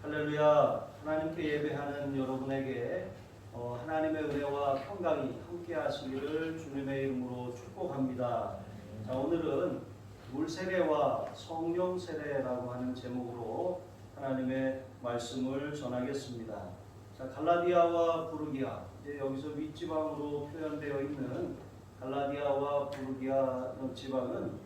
할렐루야. 하나님께 예배하는 여러분에게 하나님의 은혜와 평강이 함께 하시기를 주님의 이름으로 축복합니다. 자, 오늘은 물세례와 성령 세례라고 하는 제목으로 하나님의 말씀을 전하겠습니다. 자, 갈라디아와 부르기아, 이제 여기서 윗지방으로 표현되어 있는 갈라디아와 부르기아 지방은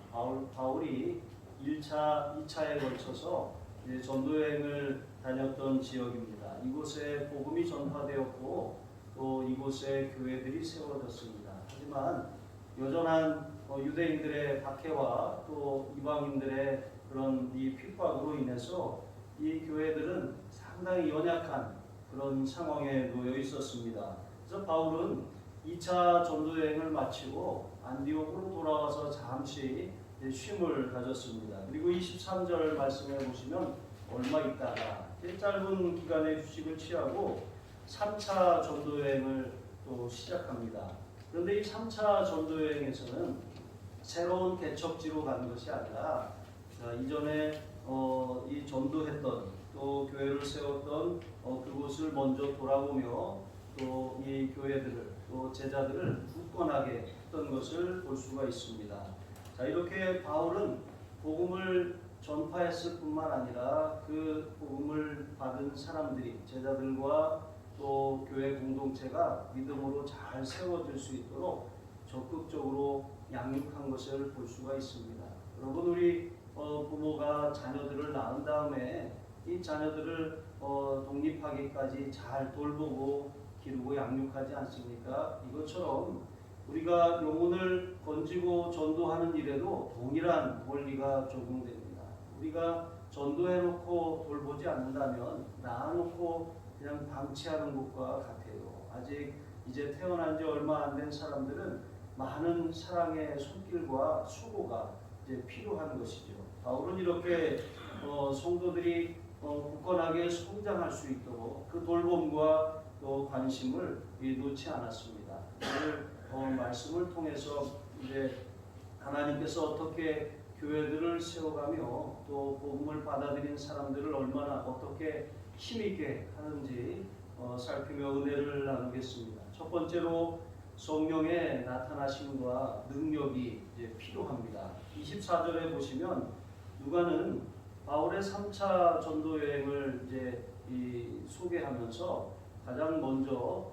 바울이 1차, 2차에 걸쳐서 이제 전도여행을 다녔던 지역입니다. 이곳에 복음이 전파되었고 또 이곳에 교회들이 세워졌습니다. 하지만 여전한 유대인들의 박해와 또 이방인들의 그런 이 핍박으로 인해서 이 교회들은 상당히 연약한 그런 상황에 놓여 있었습니다. 그래서 바울은 2차 전도여행을 마치고 안디옥으로 돌아와서 잠시 쉼을 가졌습니다. 그리고 23절 말씀해 보시면 얼마 있다가 짧은 기간의 휴식을 취하고 3차 전도여행을 또 시작합니다. 그런데 이 3차 전도여행에서는 새로운 개척지로 간 것이 아니라 이전에 이 전도했던 또 교회를 세웠던 그곳을 먼저 돌아보며 또 이 교회들을 또 제자들을 굳건하게 했던 것을 볼 수가 있습니다. 자, 이렇게 바울은 복음을 전파했을 뿐만 아니라 그 복음을 받은 사람들이 제자들과 또 교회 공동체가 믿음으로 잘 세워질 수 있도록 적극적으로 양육한 것을 볼 수가 있습니다. 여러분, 우리 부모가 자녀들을 낳은 다음에 이 자녀들을 독립하기까지 잘 돌보고 기르고 양육하지 않습니까? 이것처럼 우리가 영혼을 건지고 전도하는 일에도 동일한 원리가 적용됩니다. 우리가 전도해놓고 돌보지 않는다면 낳아놓고 그냥 방치하는 것과 같아요. 아직 이제 태어난 지 얼마 안 된 사람들은 많은 사랑의 손길과 수고가 이제 필요한 것이죠. 바울은 이렇게 성도들이 굳건하게 성장할 수 있도록 그 돌봄과 또 관심을 놓지 않았습니다. 오늘 말씀을 통해서 이제 하나님께서 어떻게 교회들을 세워가며 또 복음을 받아들인 사람들을 얼마나 어떻게 힘있게 하는지 살피며 은혜를 나누겠습니다. 첫 번째로 성령의 나타나심과 능력이 이제 필요합니다. 24절에 보시면 누가는 바울의 3차 전도 여행을 이제 소개하면서 가장 먼저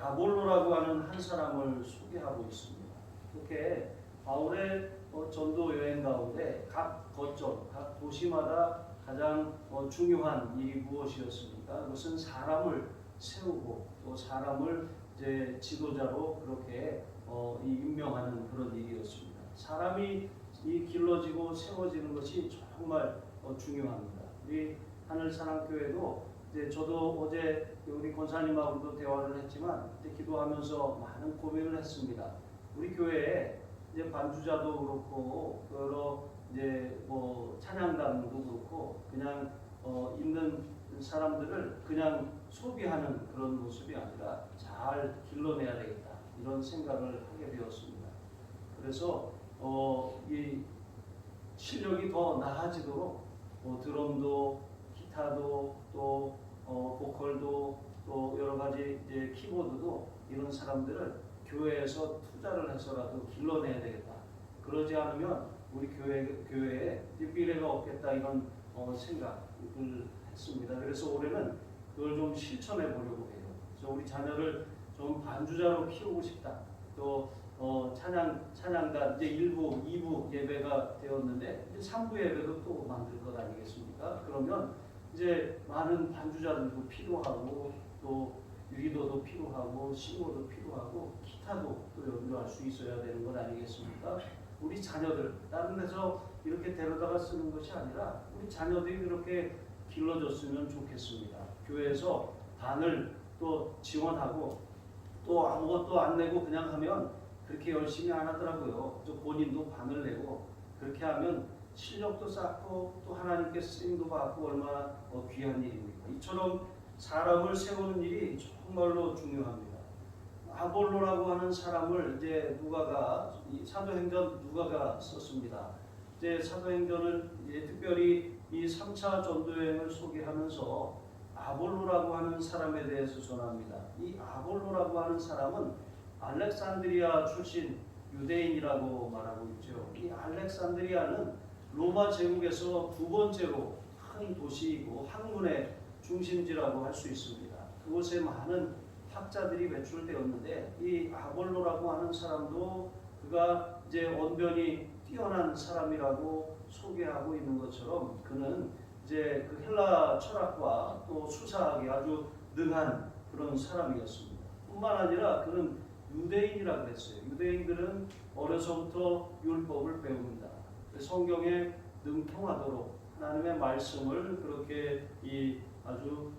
아볼로라고 하는 한 사람을 소개하고 있습니다. 이렇게 바울의 전도 여행 가운데 각 거점, 각 도시마다 가장 중요한 일이 무엇이었습니까? 그것은 사람을 세우고 또 사람을 이제 지도자로 그렇게 임명하는 그런 일이었습니다. 사람이 길러지고 세워지는 것이 정말 중요합니다. 우리 하늘사랑교회도 이제 저도 어제 우리 권사님하고도 대화를 했지만 이제 기도하면서 많은 고민을 했습니다. 우리 교회에 이제 반주자도 그렇고 여러 이제 찬양단도 그렇고 그냥 있는 사람들을 그냥 소비하는 그런 모습이 아니라 잘 길러내야 되겠다 이런 생각을 하게 되었습니다. 그래서 이 실력이 더 나아지도록 드럼도 기타도 또 보컬도 또 여러 가지 이제 키보드도 이런 사람들을 교회에서 투자를 해서라도 길러내야 되겠다. 그러지 않으면 우리 교회에 미래가 없겠다 이런 생각을 했습니다. 그래서 올해는 그걸 좀 실천해 보려고 해요. 그래서 우리 자녀를 좀 반주자로 키우고 싶다. 또 찬양단 이제 1부, 2부 예배가 되었는데 이제 3부 예배도 또 만들 것 아니겠습니까? 그러면 이제 많은 반주자들도 필요하고 또 유리도도 필요하고 싱어도 필요하고 기타도 또 연주할 수 있어야 되는 것 아니겠습니까? 우리 자녀들 다른 데서 이렇게 데려다가 쓰는 것이 아니라 우리 자녀들이 그렇게 길러졌으면 좋겠습니다. 교회에서 반을 또 지원하고 또 아무것도 안 내고 그냥 하면 그렇게 열심히 안 하더라고요. 또 본인도 반을 내고 그렇게 하면 실력도 쌓고 또 하나님께 쓰임도 받고 얼마나 귀한 일입니까? 이처럼 사람을 세우는 일이 정말로 중요합니다. 아볼로라고 하는 사람을 이제 누가가 사도행전 누가가 썼습니다. 이제 사도행전을 특별히 이 3차 전도여행을 소개하면서 아볼로라고 하는 사람에 대해서 전합니다. 이 아볼로라고 하는 사람은 알렉산드리아 출신 유대인이라고 말하고 있죠. 이 알렉산드리아는 로마 제국에서 두 번째로 큰 도시이고 학문의 중심지라고 할 수 있습니다. 그곳에 많은 학자들이 배출되었는데 이 아볼로라고 하는 사람도 그가 이제 언변이 뛰어난 사람이라고 소개하고 있는 것처럼 그는 이제 그 헬라 철학과 또 수사학에 아주 능한 그런 사람이었습니다. 뿐만 아니라 그는 유대인이라 그랬어요. 유대인들은 어려서부터 율법을 배웁니다. 성경에 능통하도록 하나님의 말씀을 그렇게 아주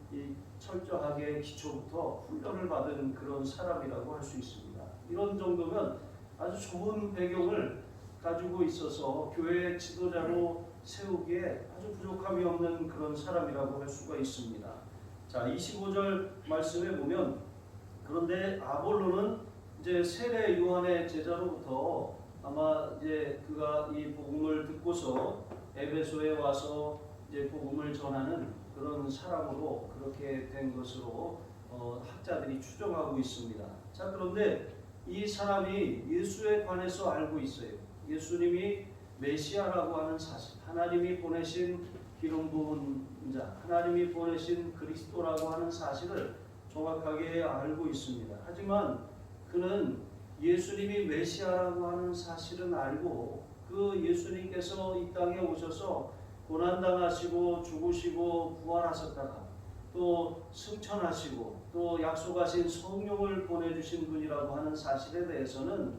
철저하게 기초부터 훈련을 받은 그런 사람이라고 할 수 있습니다. 이런 정도면 아주 좋은 배경을 가지고 있어서 교회의 지도자로 세우기에 아주 부족함이 없는 그런 사람이라고 할 수가 있습니다. 자, 25절 말씀에 보면 그런데 아볼로는 이제 세례 요한의 제자로부터 아마 이제 그가 이 복음을 듣고서 에베소에 와서 이제 복음을 전하는 그런 사람으로 그렇게 된 것으로 학자들이 추정하고 있습니다. 자, 그런데 이 사람이 예수에 관해서 알고 있어요. 예수님이 메시아라고 하는 사실, 하나님이 보내신 기름 부은 자, 하나님이 보내신 그리스도라고 하는 사실을 정확하게 알고 있습니다. 하지만 그는 예수님이 메시아라고 하는 사실은 알고 그 예수님께서 이 땅에 오셔서 고난당하시고 죽으시고 부활하셨다가 또 승천하시고 또 약속하신 성령을 보내주신 분이라고 하는 사실에 대해서는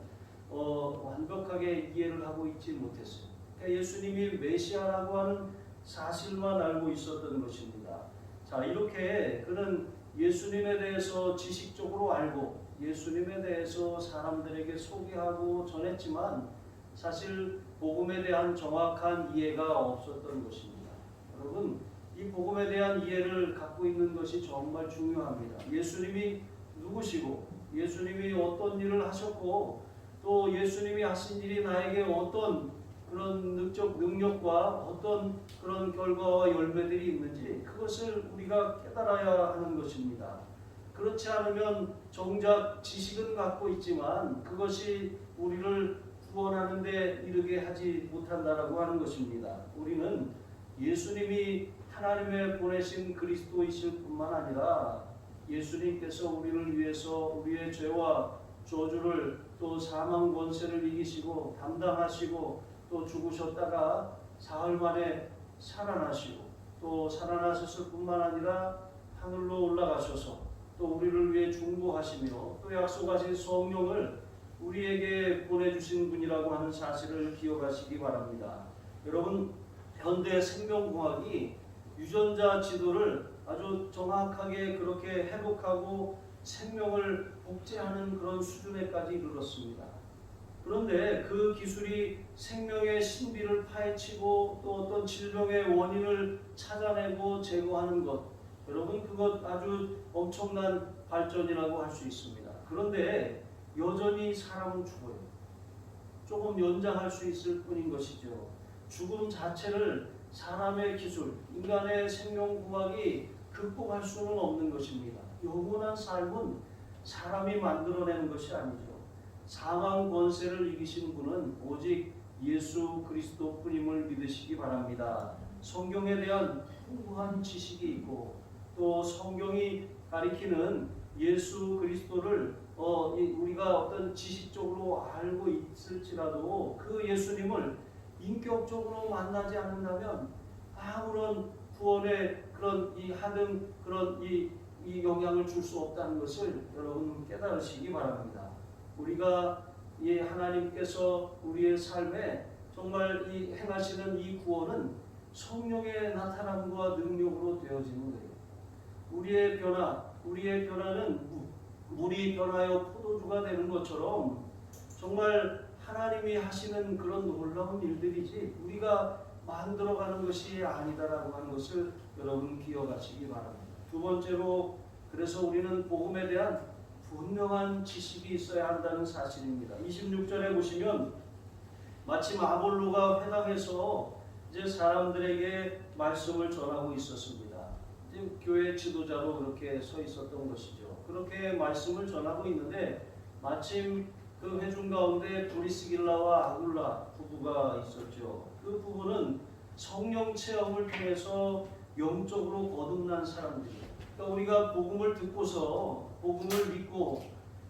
완벽하게 이해를 하고 있지 못했어요. 그러니까 예수님이 메시아라고 하는 사실만 알고 있었던 것입니다. 자, 이렇게 그는 예수님에 대해서 지식적으로 알고 예수님에 대해서 사람들에게 소개하고 전했지만 사실 복음에 대한 정확한 이해가 없었던 것입니다. 여러분, 이 복음에 대한 이해를 갖고 있는 것이 정말 중요합니다. 예수님이 누구시고 예수님이 어떤 일을 하셨고 또 예수님이 하신 일이 나에게 어떤 그런 능력과 어떤 그런 결과와 열매들이 있는지 그것을 우리가 깨달아야 하는 것입니다. 그렇지 않으면 정작 지식은 갖고 있지만 그것이 우리를 구원하는 데 이르게 하지 못한다라고 하는 것입니다. 우리는 예수님이 하나님의 보내신 그리스도이실 뿐만 아니라 예수님께서 우리를 위해서 우리의 죄와 저주를 또 사망 권세를 이기시고 담당하시고 또 죽으셨다가 사흘 만에 살아나시고 또 살아나셨을 뿐만 아니라 하늘로 올라가셔서 또 우리를 위해 중보하시며 또 약속하신 성령을 우리에게 보내주신 분이라고 하는 사실을 기억하시기 바랍니다. 여러분, 현대 생명공학이 유전자 지도를 아주 정확하게 그렇게 해독하고 생명을 복제하는 그런 수준에까지 이르렀습니다. 그런데 그 기술이 생명의 신비를 파헤치고 또 어떤 질병의 원인을 찾아내고 제거하는 것, 여러분 그것 아주 엄청난 발전이라고 할 수 있습니다. 그런데 여전히 사람은 죽어요. 조금 연장할 수 있을 뿐인 것이죠. 죽음 자체를 사람의 기술, 인간의 생명공학이 극복할 수는 없는 것입니다. 영원한 삶은 사람이 만들어내는 것이 아니죠. 사망 권세를 이기신 분은 오직 예수 그리스도뿐임을 믿으시기 바랍니다. 성경에 대한 풍부한 지식이 있고 또 성경이 가리키는 예수 그리스도를 우리가 어떤 지식적으로 알고 있을지라도 그 예수님을 인격적으로 만나지 않는다면 아무런 구원의 그런 하등 그런 영향을 줄 수 없다는 것을 여러분 깨달으시기 바랍니다. 우리가 하나님께서 우리의 삶에 정말 행하시는 이 구원은 성령의 나타남과 능력으로 되어지는 거예요. 우리의 변화는 물이 변하여 포도주가 되는 것처럼 정말 하나님이 하시는 그런 놀라운 일들이지 우리가 만들어가는 것이 아니다라고 하는 것을 여러분 기억하시기 바랍니다. 두 번째로 그래서 우리는 복음에 대한 분명한 지식이 있어야 한다는 사실입니다. 26절에 보시면 마침 아볼로가 회당에서 이제 사람들에게 말씀을 전하고 있었습니다. 지금 교회 지도자로 그렇게 서 있었던 것이죠. 그렇게 말씀을 전하고 있는데 마침 그 회중 가운데 브리스길라와 아굴라 부부가 있었죠. 그 부부는 성령 체험을 통해서 영적으로 거듭난 사람들이에요. 그러니까 우리가 복음을 듣고서 복음을 믿고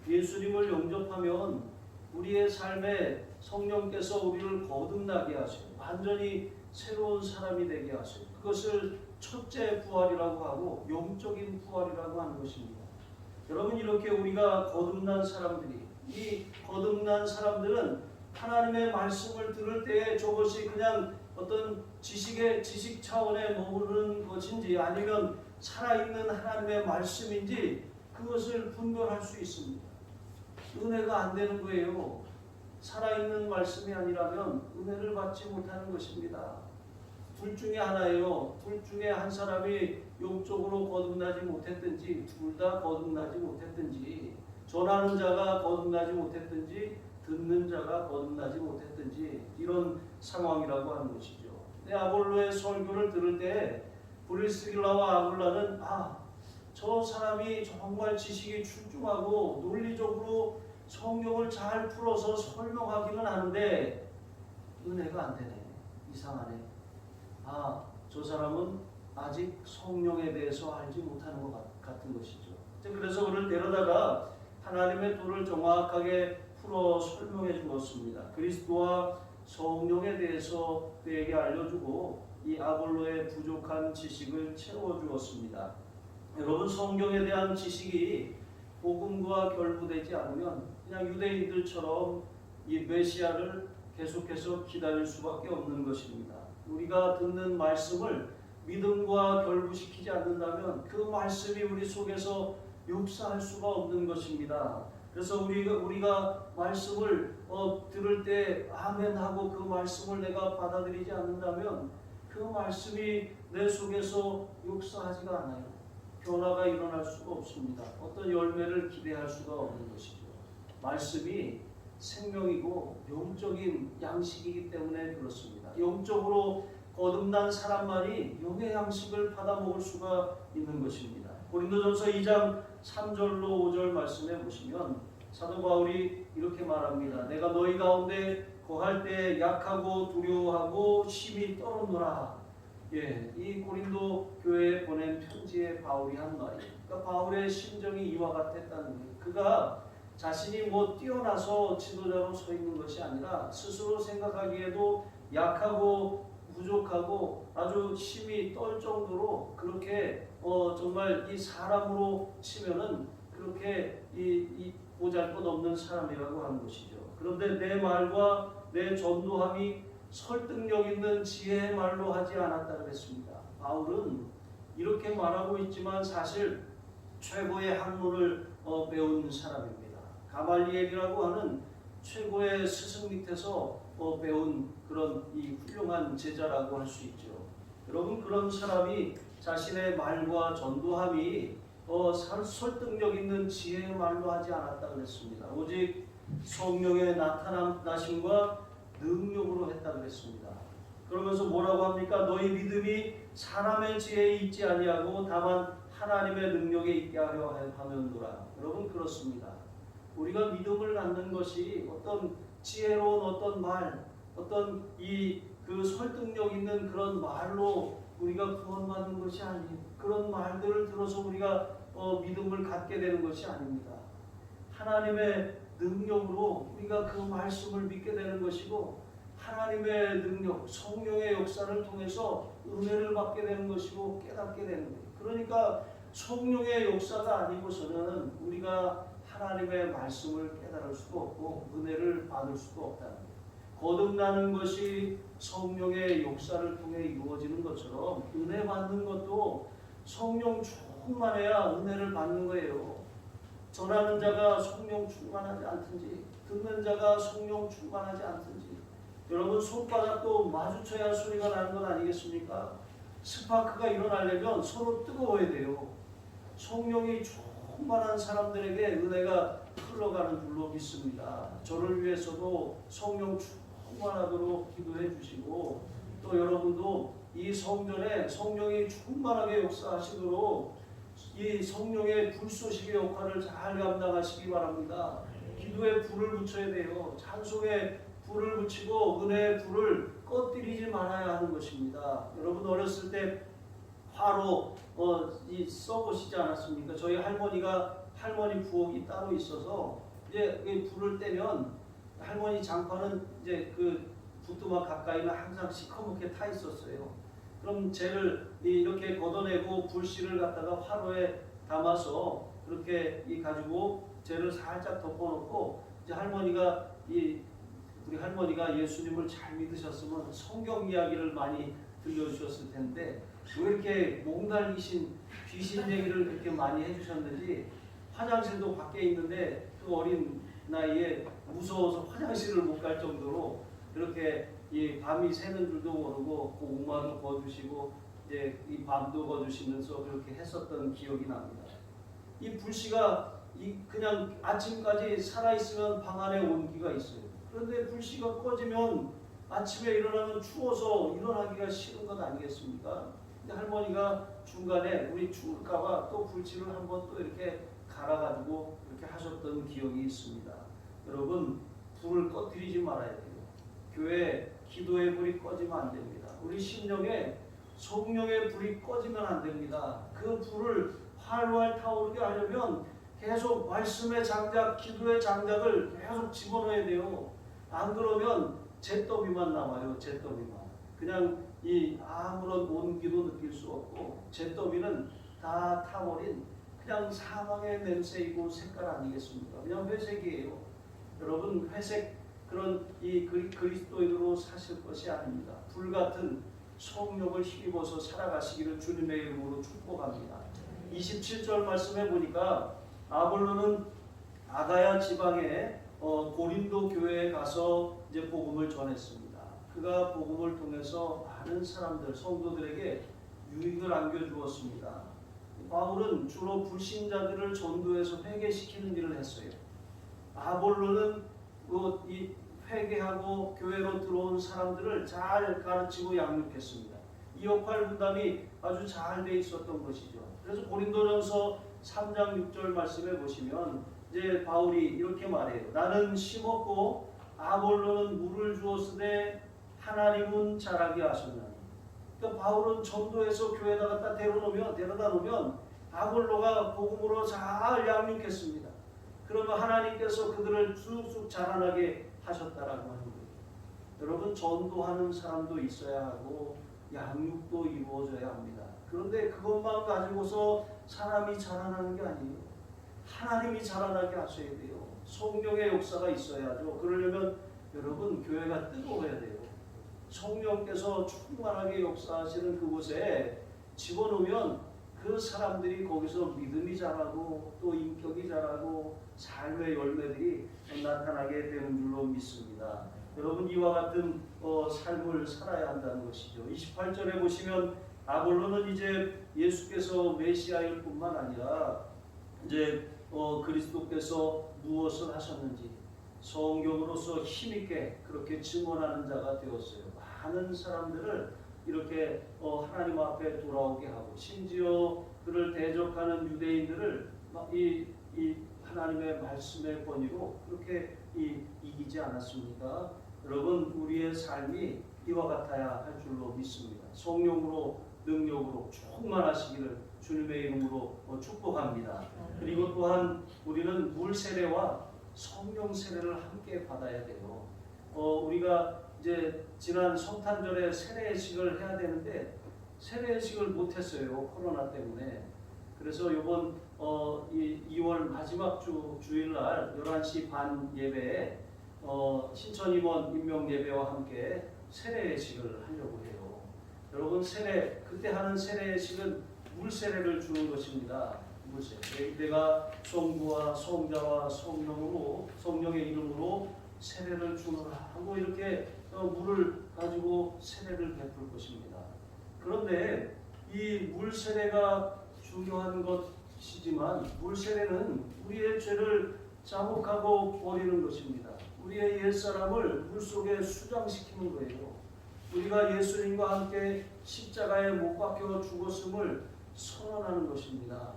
예수님을 영접하면 우리의 삶에 성령께서 우리를 거듭나게 하셔요. 완전히 새로운 사람이 되게 하셔요. 그것을 첫째 부활이라고 하고 영적인 부활이라고 하는 것입니다. 여러분, 이렇게 우리가 거듭난 사람들이, 이 거듭난 사람들은 하나님의 말씀을 들을 때에 저것이 그냥 어떤 지식 차원에 머무르는 것인지 아니면 살아있는 하나님의 말씀인지 그것을 분별할 수 있습니다. 은혜가 안 되는 거예요. 살아있는 말씀이 아니라면 은혜를 받지 못하는 것입니다. 둘 중에 하나예요. 둘 중에 한 사람이 영적으로 거듭나지 못했든지 둘 다 거듭나지 못했든지 전하는 자가 거듭나지 못했든지 듣는 자가 거듭나지 못했든지 이런 상황이라고 하는 것이죠. 아볼로의 설교를 들을 때 브리스길라와 아굴라는 저 사람이 정말 지식이 출중하고 논리적으로 성경을 잘 풀어서 설명하기는 하는데 은혜가 안 되네. 이상하네. 저 사람은 아직 성령에 대해서 알지 못하는 것 같은 것이죠. 그래서 그를 데려다가 하나님의 도를 정확하게 풀어 설명해 주었습니다. 그리스도와 성령에 대해서 그에게 알려주고 이 아볼로의 부족한 지식을 채워주었습니다. 여러분, 성경에 대한 지식이 복음과 결부되지 않으면 그냥 유대인들처럼 이 메시아를 계속해서 기다릴 수밖에 없는 것입니다. 우리가 듣는 말씀을 믿음과 결부시키지 않는다면 그 말씀이 우리 속에서 역사할 수가 없는 것입니다. 그래서 우리가 말씀을 들을 때 아멘하고 그 말씀을 내가 받아들이지 않는다면 그 말씀이 내 속에서 역사하지가 않아요. 변화가 일어날 수가 없습니다. 어떤 열매를 기대할 수가 없는 것이죠. 말씀이 생명이고 영적인 양식이기 때문에 그렇습니다. 영적으로 거듭난 사람만이 영의 양식을 받아 먹을 수가 있는 것입니다. 고린도전서 2장 3절로 5절 말씀에 보시면 사도 바울이 이렇게 말합니다. 내가 너희 가운데 거할 때 약하고 두려워하고 심히 떨었노라. 이 고린도 교회에 보낸 편지에 바울이 한 말이에요. 그러니까 바울의 심정이 이와 같았다는 거예요. 그가 자신이 뛰어나서 지도자로 서 있는 것이 아니라 스스로 생각하기에도 약하고 부족하고 아주 심히 떨 정도로 그렇게 정말 이 사람으로 치면은 그렇게 이 보잘것없는 사람이라고 하는 것이죠. 그런데 내 말과 내 전도함이 설득력 있는 지혜의 말로 하지 않았다 그랬습니다. 바울은 이렇게 말하고 있지만 사실 최고의 학문을 배운 사람입니다. 가말리엘이라고 하는 최고의 스승 밑에서 배운 그런 이 훌륭한 제자라고 할 수 있죠. 여러분, 그런 사람이 자신의 말과 전도함이 설득력 있는 지혜의 말로 하지 않았다 그랬습니다. 오직 성령의 나타나심과 능력으로 했다 그랬습니다. 그러면서 뭐라고 합니까? 너희 믿음이 사람의 지혜에 있지 아니하고 다만 하나님의 능력에 있게 하려 하면도라. 여러분, 그렇습니다. 우리가 믿음을 갖는 것이 어떤 지혜로운 어떤 말, 어떤 그 설득력 있는 그런 말로 우리가 구원받는 것이 아니에요. 그런 말들을 들어서 우리가 믿음을 갖게 되는 것이 아닙니다. 하나님의 능력으로 우리가 그 말씀을 믿게 되는 것이고 하나님의 능력, 성령의 역사를 통해서 은혜를 받게 되는 것이고 깨닫게 되는 거예요. 그러니까 성령의 역사가 아니고서는 우리가 하나님의 말씀을 깨달을 수가 없고 은혜를 받을 수가 없다는 거예요. 거듭나는 것이 성령의 역사를 통해 이루어지는 것처럼 은혜 받는 것도 성령 충만해야 은혜를 받는 거예요. 전하는 자가 성령 충만하지 않든지 듣는 자가 성령 충만하지 않든지 여러분, 손바닥도 마주쳐야 소리가 나는 건 아니겠습니까? 스파크가 일어나려면 서로 뜨거워야 돼요. 성령이 충만한 사람들에게 은혜가 흘러가는 줄로 믿습니다. 저를 위해서도 성령 충만하도록 기도해 주시고 또 여러분도 이 성전에 성령이 충만하게 역사하시도록 이 성령의 불쏘시개 역할을 잘 감당하시기 바랍니다. 기도에 불을 붙여야 돼요. 찬송에 불을 붙이고 은혜의 불을 꺼뜨리지 말아야 하는 것입니다. 여러분 어렸을 때 화로 써보시지 않았습니까? 저희 할머니 부엌이 따로 있어서 이제 불을 떼면 할머니 장판은 이제 그 부뚜막 가까이는 항상 시커멓게 타 있었어요. 그럼 쟤를 이렇게 걷어내고 불씨를 갖다가 화로에 담아서 그렇게 가지고 쟤를 살짝 덮어놓고 이제 우리 할머니가 예수님을 잘 믿으셨으면 성경 이야기를 많이 들려주셨을 텐데 왜 이렇게 몽달기신 귀신 얘기를 그렇게 많이 해주셨는지 화장실도 밖에 있는데 그 어린 나이에 무서워서 화장실을 못 갈 정도로 이렇게 밤이 새는 줄도 모르고 고구마도 구워주시고 이제 이 밤도 구워주시면서 그렇게 했었던 기억이 납니다. 이 불씨가 그냥 아침까지 살아있으면 방 안에 온기가 있어요. 그런데 불씨가 꺼지면 아침에 일어나면 추워서 일어나기가 싫은 것 아니겠습니까? 근데 할머니가 중간에 우리 추울까봐 또 불씨를 한번 또 이렇게 갈아가지고 이렇게 하셨던 기억이 있습니다. 여러분 불을 꺼뜨리지 말아야 돼요. 교회 기도의 불이 꺼지면 안 됩니다. 우리 심령에 성령의 불이 꺼지면 안 됩니다. 그 불을 활활 타오르게 하려면 계속 말씀의 장작, 기도의 장작을 계속 집어넣어야 돼요. 안 그러면 잿더미만 남아요. 잿더미만. 그냥 아무런 온기도 느낄 수 없고 잿더미는 다 타버린 그냥 사망의 냄새이고 색깔 아니겠습니까? 그냥 회색이에요. 여러분 회색 그런 그리스도인으로 사실 것이 아닙니다. 불같은 성령을 힘입어서 살아가시기를 주님의 이름으로 축복합니다. 27절 말씀해 보니까 아볼로는 아가야 지방에 고린도 교회에 가서 이제 복음을 전했습니다. 그가 복음을 통해서 많은 사람들, 성도들에게 유익을 안겨주었습니다. 바울은 주로 불신자들을 전도해서 회개시키는 일을 했어요. 아볼로는 이 회개하고 교회로 들어온 사람들을 잘 가르치고 양육했습니다. 이 역할 분담이 아주 잘 돼 있었던 것이죠. 그래서 고린도전서 3장 6절 말씀에 보시면 이제 바울이 이렇게 말해요. 나는 심었고 아볼로는 물을 주었으되 하나님은 자라게 하셨나니. 그러니까 바울은 전도해서 교회에다 갖다 데려다 놓으면 아볼로가 복음으로 잘 양육했습니다. 그러면 하나님께서 그들을 쑥쑥 자라나게 하셨다라고 하는 거예요. 여러분 전도하는 사람도 있어야 하고 양육도 이루어져야 합니다. 그런데 그것만 가지고서 사람이 자라나는 게 아니에요. 하나님이 자라나게 하셔야 돼요. 성령의 역사가 있어야죠. 그러려면 여러분 교회가 뜨거워야 돼요. 성령께서 충만하게 역사하시는 그곳에 집어넣으면 그 사람들이 거기서 믿음이 자라고 또 인격이 자라고 삶의 열매들이 나타나게 되는 줄로 믿습니다. 여러분 이와 같은 삶을 살아야 한다는 것이죠. 28절에 보시면 아볼로는 이제 예수께서 메시아일 뿐만 아니라 이제 그리스도께서 무엇을 하셨는지 성경으로서 힘있게 그렇게 증언하는 자가 되었어요. 많은 사람들을 이렇게 하나님 앞에 돌아오게 하고 심지어 그를 대적하는 유대인들을 이 하나님의 말씀의 권위로 그렇게 이기지 않았습니까? 여러분 우리의 삶이 이와 같아야 할 줄로 믿습니다. 성령으로 능력으로 충만하시기를 주님의 이름으로 축복합니다. 그리고 또한 우리는 물 세례와 성령 세례를 함께 받아야 돼요. 우리가 이제 지난 성탄절에 세례식을 해야 되는데 세례식을 못했어요. 코로나 때문에. 그래서 이번 2월 마지막 주일날 11시 반 예배에 신천임원 임명 예배와 함께 세례식을 하려고 해요. 여러분 그때 하는 세례식은 물 세례를 주는 것입니다. 물 세례. 내가 성부와 성자와 성령의 이름으로 세례를 주노라 하고 이렇게 물을 가지고 세례를 베풀 것입니다. 그런데 이 물 세례가 중요한 것이지만 물 세례는 우리의 죄를 자복하고 버리는 것입니다. 우리의 옛사람을 물 속에 수장시키는 거예요. 우리가 예수님과 함께 십자가에 못 박혀 죽었음을 선언하는 것입니다.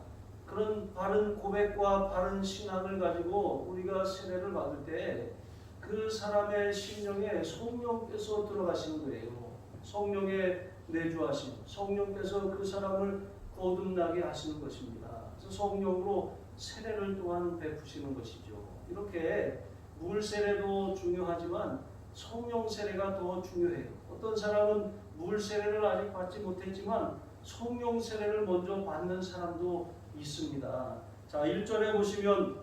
그런 바른 고백과 바른 신앙을 가지고 우리가 세례를 받을 때 그 사람의 심령에 성령께서 들어가시는 거예요. 성령의 내주하심, 성령께서 그 사람을 거듭나게 하시는 것입니다. 그래서 성령으로 세례를 또한 베푸시는 것이죠. 이렇게 물 세례도 중요하지만 성령 세례가 더 중요해요. 어떤 사람은 물 세례를 아직 받지 못했지만 성령 세례를 먼저 받는 사람도 있습니다. 자, 1절에 보시면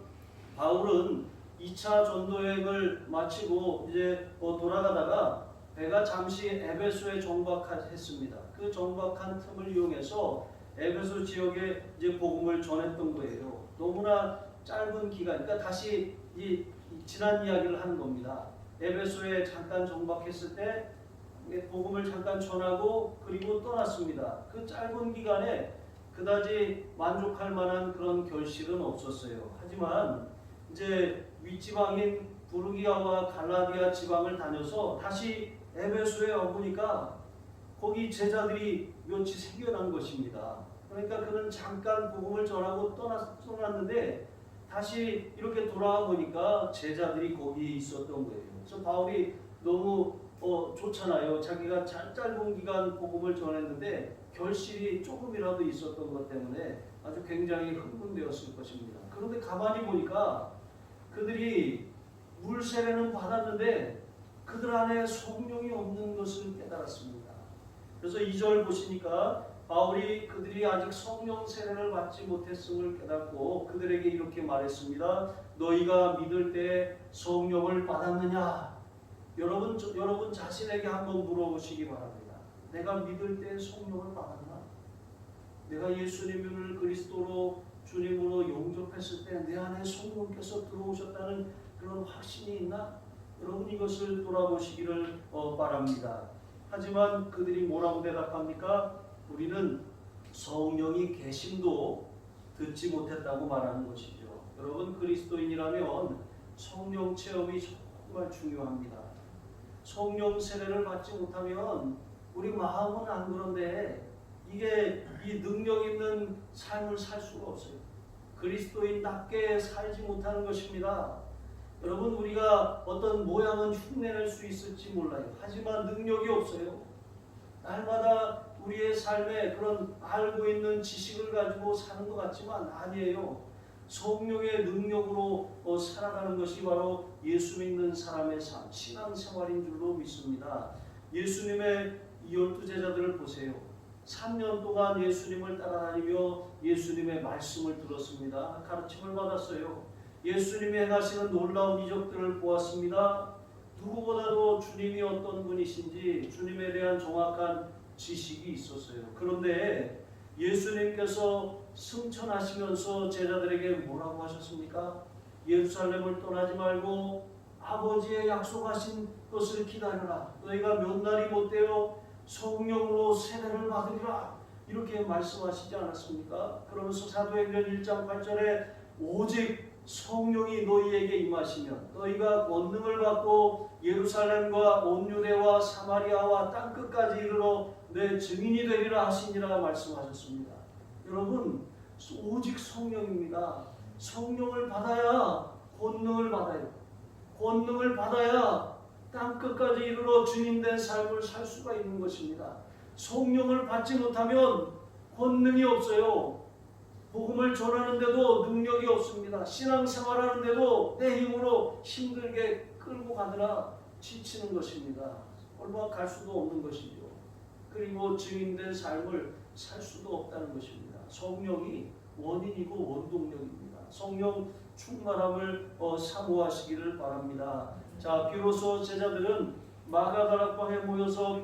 바울은 2차 전도여행을 마치고 이제 돌아가다가 배가 잠시 에베소에 정박했습니다. 그 정박한 틈을 이용해서 에베소 지역에 이제 복음을 전했던 거예요. 너무나 짧은 기간, 그러니까 다시 이 지난 이야기를 하는 겁니다. 에베소에 잠깐 정박했을 때 복음을 잠깐 전하고 그리고 떠났습니다. 그 짧은 기간에 그다지 만족할 만한 그런 결실은 없었어요. 하지만 이제 윗지방인 부르기아와 갈라디아 지방을 다녀서 다시 에베소에 와보니까 거기 제자들이 몇이 생겨난 것입니다. 그러니까 그는 잠깐 복음을 전하고 떠났는데 다시 이렇게 돌아와 보니까 제자들이 거기 있었던 거예요. 그래서 바울이 너무 좋잖아요. 자기가 짧은 기간 복음을 전했는데 결실이 조금이라도 있었던 것 때문에 아주 굉장히 흥분되었을 것입니다. 그런데 가만히 보니까 그들이 물 세례는 받았는데 그들 안에 성령이 없는 것을 깨달았습니다. 그래서 2절 보시니까 바울이 그들이 아직 성령 세례를 받지 못했음을 깨닫고 그들에게 이렇게 말했습니다. 너희가 믿을 때 성령을 받았느냐? 여러분 자신에게 한번 물어보시기 바랍니다. 내가 믿을 때 성령을 받았나? 내가 예수님을 그리스도로 주님으로 영접했을 때 내 안에 성령께서 들어오셨다는 그런 확신이 있나? 여러분 이것을 돌아보시기를 바랍니다. 하지만 그들이 뭐라고 대답합니까? 우리는 성령이 계심도 듣지 못했다고 말하는 것이죠. 여러분 그리스도인이라면 성령 체험이 정말 중요합니다. 성령 세례를 받지 못하면 우리 마음은 안 그런데 이게 이 능력 있는 삶을 살 수가 없어요. 그리스도인답게 살지 못하는 것입니다. 여러분 우리가 어떤 모양은 흉내낼 수 있을지 몰라요. 하지만 능력이 없어요. 날마다 우리의 삶에 그런 알고 있는 지식을 가지고 사는 것 같지만 아니에요. 성령의 능력으로 살아가는 것이 바로 예수 믿는 사람의 삶, 신앙생활인 줄로 믿습니다. 예수님의 12제자들을 보세요. 3년 동안 예수님을 따라다니며 예수님의 말씀을 들었습니다. 가르침을 받았어요. 예수님이 행하시는 놀라운 이적들을 보았습니다. 누구보다도 주님이 어떤 분이신지 주님에 대한 정확한 지식이 있었어요. 그런데 예수님께서 승천하시면서 제자들에게 뭐라고 하셨습니까? 예루살렘을 떠나지 말고 아버지의 약속하신 것을 기다려라. 너희가 몇 날이 못되어 성령으로 세례를 받으리라. 이렇게 말씀하시지 않았습니까? 그러면서 사도행전 1장 8절에 오직 성령이 너희에게 임하시면 너희가 권능을 받고 예루살렘과 온 유대와 사마리아와 땅끝까지 이르러 내 증인이 되리라 하시니라 말씀하셨습니다. 여러분 오직 성령입니다. 성령을 받아야 권능을 받아요. 권능을 받아야 땅끝까지 이르러 주님된 삶을 살 수가 있는 것입니다. 성령을 받지 못하면 권능이 없어요. 복음을 전하는데도 능력이 없습니다. 신앙생활하는데도 내 힘으로 힘들게 끌고 가느라 지치는 것입니다. 얼마 갈 수도 없는 것이죠. 그리고 증인된 삶을 살 수도 없다는 것입니다. 성령이 원인이고 원동력입니다. 성령 충만함을 사모하시기를 바랍니다. 자, 비로소 제자들은 마가다락방에 모여서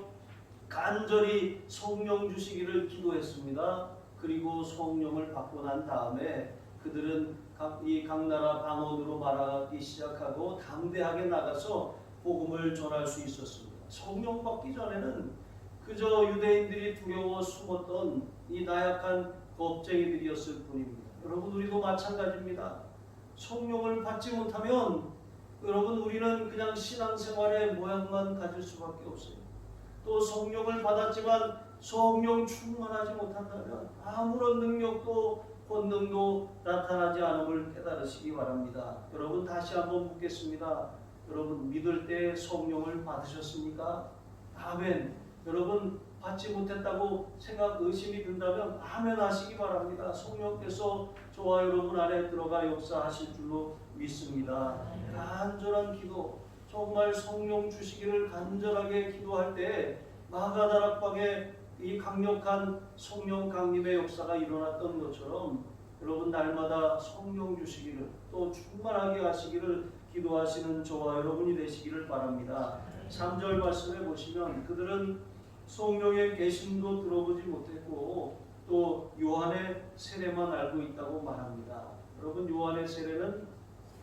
간절히 성령 주시기를 기도했습니다. 그리고 성령을 받고 난 다음에 그들은 각 나라 방언으로 말하기 시작하고 담대하게 나가서 복음을 전할 수 있었습니다. 성령 받기 전에는 그저 유대인들이 두려워 숨었던 이 나약한 겁쟁이들이었을 뿐입니다. 여러분 우리도 마찬가지입니다. 성령을 받지 못하면 여러분 우리는 그냥 신앙생활의 모양만 가질 수밖에 없어요. 또 성령을 받았지만 성령 충만하지 못한다면 아무런 능력도 권능도 나타나지 않음을 깨달으시기 바랍니다. 여러분 다시 한번 묻겠습니다. 여러분 믿을 때 성령을 받으셨습니까? 아멘. 여러분 받지 못했다고 의심이 든다면 아멘 하시기 바랍니다. 성령께서 저와 여러분 안에 들어가 역사하실 줄로 믿습니다. 간절한 기도, 정말 성령 주시기를 간절하게 기도할 때 마가다락방에 이 강력한 성령 강림의 역사가 일어났던 것처럼 여러분 날마다 성령 주시기를 또 충만하게 하시기를 기도하시는 저와 여러분이 되시기를 바랍니다. 3절 말씀에 보시면 그들은 성령의 계심도 들어보지 못했고 또 요한의 세례만 알고 있다고 말합니다. 여러분 요한의 세례는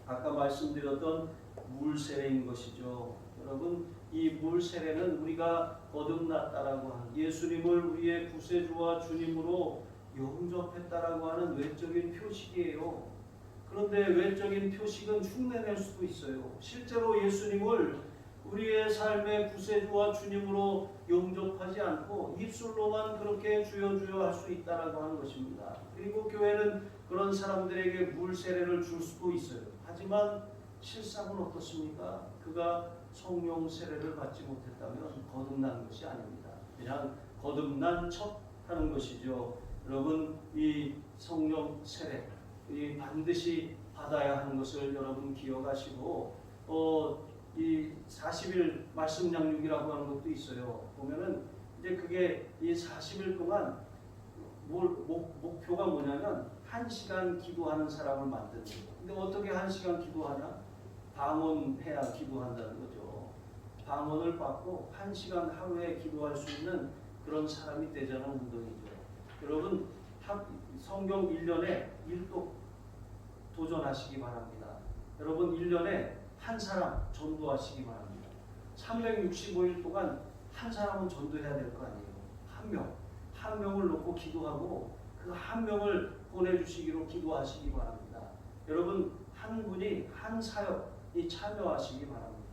아까 말씀드렸던 물 세례인 것이죠. 여러분 이 물 세례는 우리가 거듭났다라고 하는 예수님을 우리의 구세주와 주님으로 영접했다라고 하는 외적인 표식이에요. 그런데 외적인 표식은 흉내낼 수도 있어요. 실제로 예수님을 우리의 삶의 구세주와 주님으로 영접하지 않고 입술로만 그렇게 주여 주여 할 수 있다라고 하는 것입니다. 그리고 교회는 그런 사람들에게 물 세례를 줄 수도 있어요. 하지만 실상은 어떻습니까? 그가 성령 세례를 받지 못했다면 거듭난 것이 아닙니다. 그냥 거듭난 척 하는 것이죠. 여러분 이 성령 세례 이 반드시 받아야 하는 것을 여러분 기억하시고 이 40일 말씀 양육이라고 하는 것도 있어요. 보면은 이제 그게 이 40일 동안 목표가 뭐냐면 1시간 기도하는 사람을 만드는 거예요. 근데 어떻게 1시간 기도하냐? 방언해야 기도한다는 거죠. 방언을 받고 1시간 하루에 기도할 수 있는 그런 사람이 되자는 운동이죠. 여러분 성경 1년에 1도 도전하시기 바랍니다. 여러분 1년에 한 사람 전도하시기 바랍니다. 365일 동안 한 사람은 전도해야 될 거 아니에요. 한 명을 놓고 기도하고 그 한 명을 보내주시기로 기도하시기 바랍니다. 여러분 한 분이 한 사역이 참여하시기 바랍니다.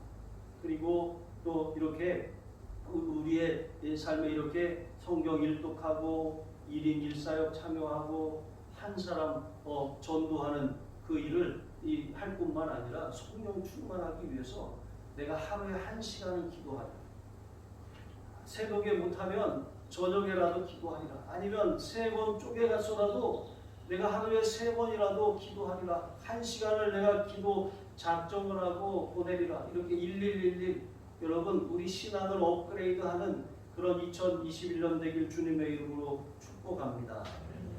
그리고 또 이렇게 우리의 삶에 이렇게 성경 일독하고 1인 1사역 참여하고 한 사람 전도하는 그 일을 할 뿐만 아니라 성령 충만하기 위해서 내가 하루에 1시간은 기도하라. 새벽에 못하면 저녁에라도 기도하리라. 아니면 3번 쪼개가서라도 내가 하루에 3번이라도 기도하리라. 1시간을 내가 기도 작정을 하고 보내리라. 이렇게 1111 여러분 우리 신앙을 업그레이드하는 그런 2021년 되길 주님의 이름으로 축복합니다.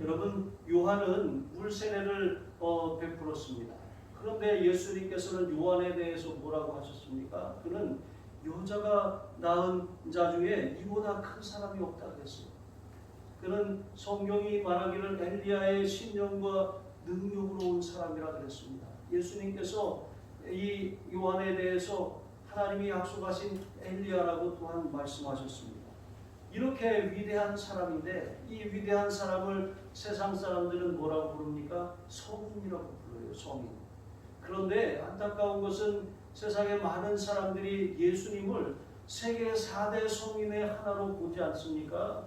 여러분 요한은 물세례를 베풀었습니다. 그런데 예수님께서는 요한에 대해서 뭐라고 하셨습니까? 그는 여자가 낳은 자 중에 이보다 큰 사람이 없다 그랬어요. 그는 성경이 말하기를 엘리야의 신령과 능력으로 온 사람이라 그랬습니다. 예수님께서 이 요한에 대해서 하나님이 약속하신 엘리야라고 또한 말씀하셨습니다. 이렇게 위대한 사람인데 이 위대한 사람을 세상 사람들은 뭐라고 부릅니까? 성인이라고 불러요. 성인. 그런데 안타까운 것은 세상의 많은 사람들이 예수님을 세계 4대 성인의 하나로 보지 않습니까?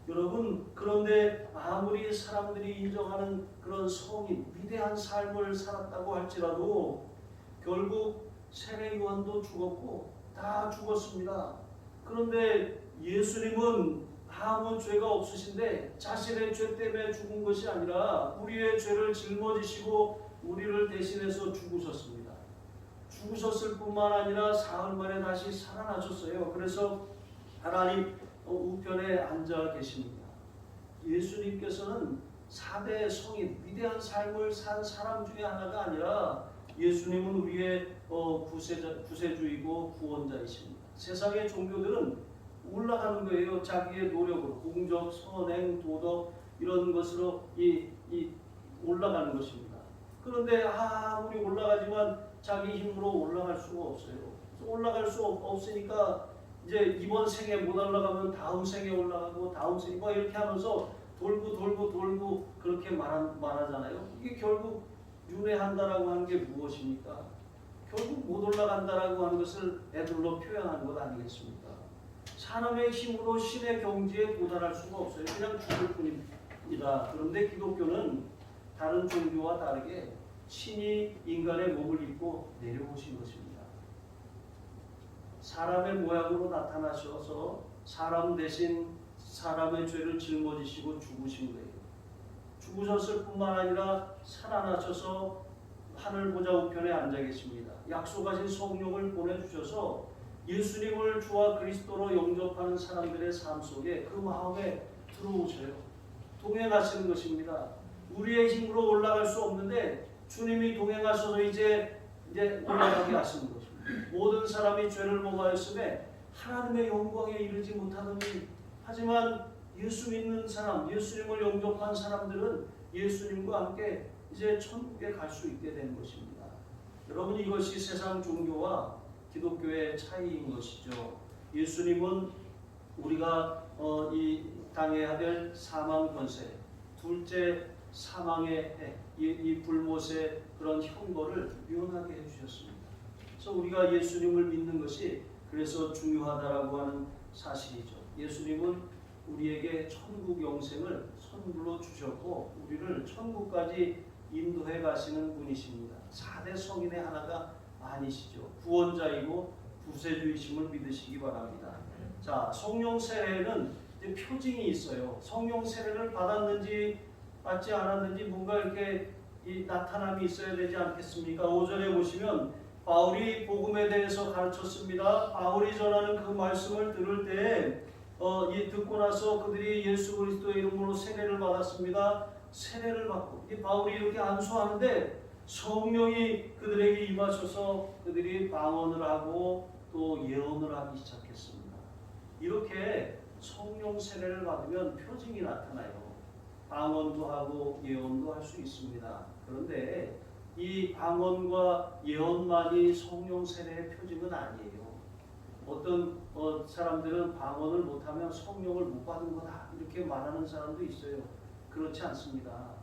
여러분 그런데 아무리 사람들이 인정하는 그런 성인, 위대한 삶을 살았다고 할지라도 결국 세례 요한도 죽었고 다 죽었습니다. 그런데 예수님은 아무 죄가 없으신데 자신의 죄 때문에 죽은 것이 아니라 우리의 죄를 짊어지시고 우리를 대신해서 죽으셨습니다. 죽으셨을 뿐만 아니라 사흘 만에 다시 살아나셨어요. 그래서 하나님 우편에 앉아 계십니다. 예수님께서는 4대 성인, 위대한 삶을 산 사람 중에 하나가 아니라 예수님은 우리의 구세주이고 구원자이십니다. 세상의 종교들은 올라가는 거예요. 자기의 노력으로 공적, 선행, 도덕 이런 것으로 올라가는 것입니다. 그런데 아무리 올라가지만 자기 힘으로 올라갈 수가 없어요. 올라갈 수 없으니까 이제 이번 생에 못 올라가면 다음 생에 올라가고 다음 생에 뭐 이렇게 하면서 돌고 그렇게 말하잖아요. 이게 결국 윤회한다라고 하는 게 무엇입니까? 결국 못 올라간다라고 하는 것을 애들로 표현한 것 아니겠습니까? 사람의 힘으로 신의 경지에 도달할 수가 없어요. 그냥 죽을 뿐입니다. 그런데 기독교는 다른 종교와 다르게 신이 인간의 몸을 입고 내려오신 것입니다. 사람의 모양으로 나타나셔서 사람 대신 사람의 죄를 짊어지시고 죽으신 거예요. 죽으셨을 뿐만 아니라 살아나셔서 하늘 보좌 우편에 앉아 계십니다. 약속하신 성령을 보내주셔서 예수님을 주와 그리스도로 영접하는 사람들의 삶 속에 그 마음에 들어오셔요. 동행하시는 것입니다. 우리의 힘으로 올라갈 수 없는데 주님이 동행하셔서 이제 올라가게 하시는 것입니다. 모든 사람이 죄를 범하였음에 하나님의 영광에 이르지 못하더니, 하지만 예수 믿는 사람, 예수님을 영접한 사람들은 예수님과 함께 이제 천국에 갈 수 있게 된 것입니다. 여러분, 이것이 세상 종교와 기독교의 차이인 것이죠. 예수님은 우리가 이 당해야 될 사망 권세, 둘째 사망의 이 불못의 그런 형벌을 면하게 해주셨습니다. 그래서 우리가 예수님을 믿는 것이 그래서 중요하다라고 하는 사실이죠. 예수님은 우리에게 천국 영생을 선물로 주셨고 우리를 천국까지 인도해 가시는 분이십니다. 4대 성인의 하나가 아니시죠. 구원자이고 구세주이심을 믿으시기 바랍니다. 자, 성령 세례는 이제 표징이 있어요. 성령 세례를 받았는지 받지 않았는지 뭔가 이렇게 이 나타남이 있어야 되지 않겠습니까? 5절에 보시면 바울이 복음에 대해서 가르쳤습니다. 바울이 전하는 그 말씀을 들을 때 듣고 나서 그들이 예수 그리스도의 이름으로 세례를 받았습니다. 세례를 받고 바울이 이렇게 안수하는데 성령이 그들에게 임하셔서 그들이 방언을 하고 또 예언을 하기 시작했습니다. 이렇게 성령 세례를 받으면 표징이 나타나요. 방언도 하고 예언도 할 수 있습니다. 그런데 이 방언과 예언만이 성령 세례의 표징은 아니에요. 어떤 사람들은 방언을 못하면 성령을 못 받은 거다 이렇게 말하는 사람도 있어요. 그렇지 않습니다.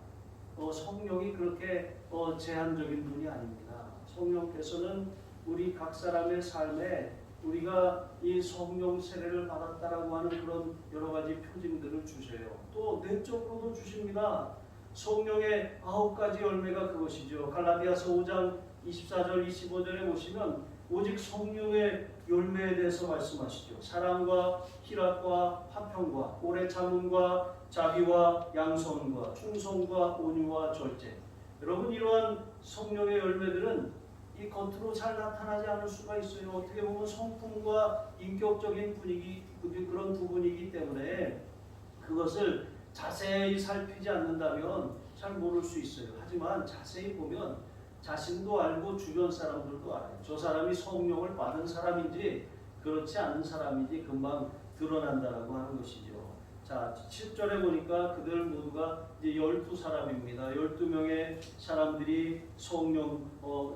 성령이 그렇게 제한적인 분이 아닙니다. 성령께서는 우리 각 사람의 삶에 우리가 이 성령 세례를 받았다라고 하는 그런 여러 가지 표징들을 주셔요. 또 내적으로도 주십니다. 성령의 9가지 열매가 그것이죠. 갈라디아서 5장 24절 25절에 보시면 오직 성령의 열매에 대해서 말씀하시죠. 사랑과 희락과 화평과 오래 참음과 자비와 양선과 충성과 온유와 절제. 여러분, 이러한 성령의 열매들은 이 겉으로 잘 나타나지 않을 수가 있어요. 어떻게 보면 성품과 인격적인 분위기, 그런 부분이기 때문에 그것을 자세히 살피지 않는다면 잘 모를 수 있어요. 하지만 자세히 보면 자신도 알고 주변 사람들도 알아요. 저 사람이 성령을 받은 사람인지 그렇지 않은 사람인지 금방 드러난다라고 하는 것이죠. 자, 7절에 보니까 그들 모두가 이제 12사람입니다. 12명의 사람들이 성령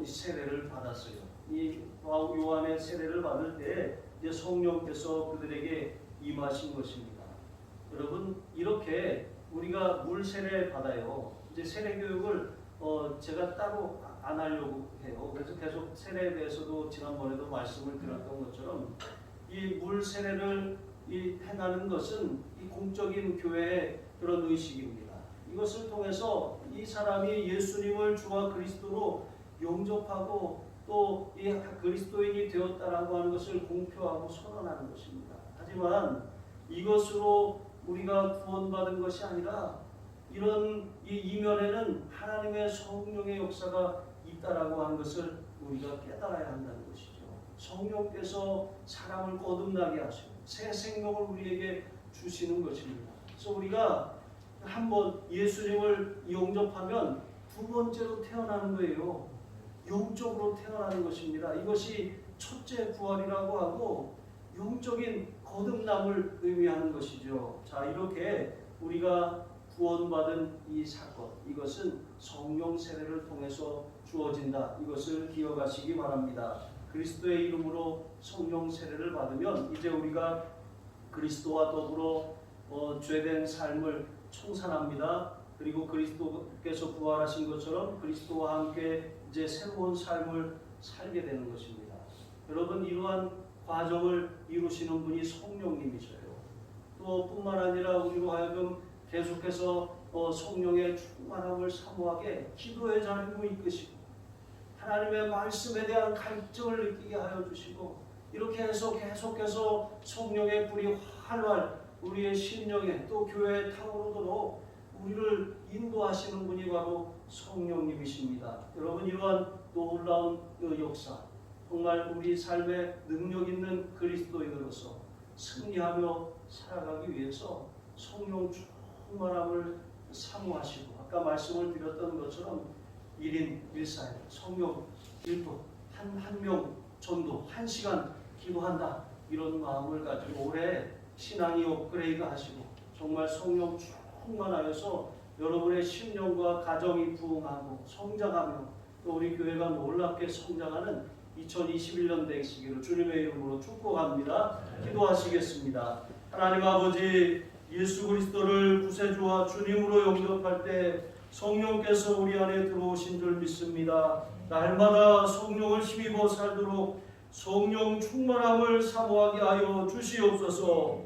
세례를 받았어요. 이 요한의 세례를 받을 때 이제 성령께서 그들에게 임하신 것입니다. 여러분, 이렇게 우리가 물 세례 받아요. 이제 세례 교육을 제가 따로 안 하려고 해요. 그래서 계속 세례에 대해서도 지난번에도 말씀을 드렸던 것처럼 이 물 세례를 행하는 것은 이 공적인 교회의 그런 의식입니다. 이것을 통해서 이 사람이 예수님을 주와 그리스도로 영접하고 또 이 그리스도인이 되었다라고 하는 것을 공표하고 선언하는 것입니다. 하지만 이것으로 우리가 구원받은 것이 아니라 이런 이 이면에는 하나님의 성령의 역사가 있다라고 하는 것을 우리가 깨달아야 한다는 것이죠. 성령께서 사람을 거듭나게 하시고 새 생명을 우리에게 주시는 것입니다. 그래서 우리가 한번 예수님을 영접하면 두 번째로 태어나는 거예요. 영적으로 태어나는 것입니다. 이것이 첫째 부활이라고 하고 영적인 거듭남을 의미하는 것이죠. 자, 이렇게 우리가 구원받은 이 사건, 이것은 성령 세례를 통해서 주어진다. 이것을 기억하시기 바랍니다. 그리스도의 이름으로 성령 세례를 받으면 이제 우리가 그리스도와 더불어 죄된 삶을 청산합니다. 그리고 그리스도께서 부활하신 것처럼 그리스도와 함께 이제 새로운 삶을 살게 되는 것입니다. 여러분, 이러한 과정을 이루시는 분이 성령님이셔요. 또 뿐만 아니라 우리로 하여금 계속해서 성령의 충만함을 사모하게 기도의 자리로 이끄시고 하나님의 말씀에 대한 갈증을 느끼게 하여 주시고 이렇게 해서 계속해서 성령의 불이 활활 우리의 심령에 또 교회에 타오르도록 우리를 인도하시는 분이 바로 성령님이십니다. 여러분 이러한 놀라운 역사 정말 우리 삶에 능력 있는 그리스도인으로서 승리하며 살아가기 위해서 성령 충만함을 사모하시고 아까 말씀을 드렸던 것처럼 1인 1사역 성령 1분 한 명 전도 1시간 기도한다 이런 마음을 가지고 올해 신앙이 업그레이드 하시고 정말 성령 충만하여서 여러분의 심령과 가정이 부흥하고 성장하며 또 우리 교회가 놀랍게 성장하는 2021년 되시기를 주님의 이름으로 축복합니다. 기도하시겠습니다. 하나님 아버지 예수 그리스도를 구세주와 주님으로 영접할 때 성령께서 우리 안에 들어오신 줄 믿습니다. 날마다 성령을 힘입어 살도록 성령 충만함을 사모하게 하여 주시옵소서.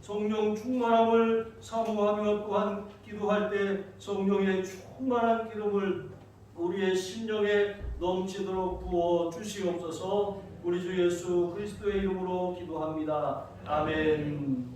성령 충만함을 사모하며 또한 기도할 때 성령의 충만한 기름을 우리의 심령에 넘치도록 부어 주시옵소서. 우리 주 예수 그리스도의 이름으로 기도합니다. 아멘.